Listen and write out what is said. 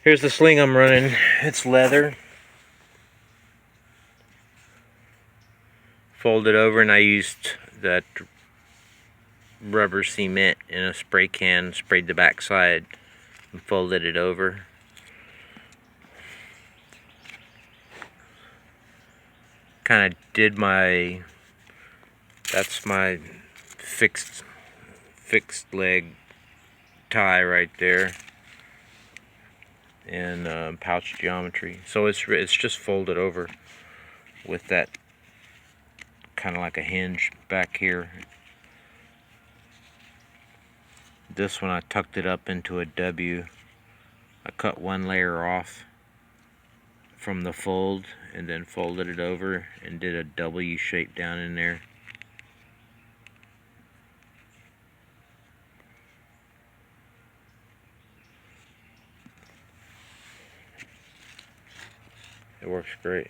Here's the sling I'm running. It's leather. Folded over, and I used that rubber cement in a spray can, sprayed the back side and folded it over. Kind of did that's my fixed leg tie right there, and pouch geometry. So it's just folded over with that kind of like a hinge back here. This one I tucked it up into a W. I cut one layer off from the fold and then folded it over and did a W shape down in there. It works great.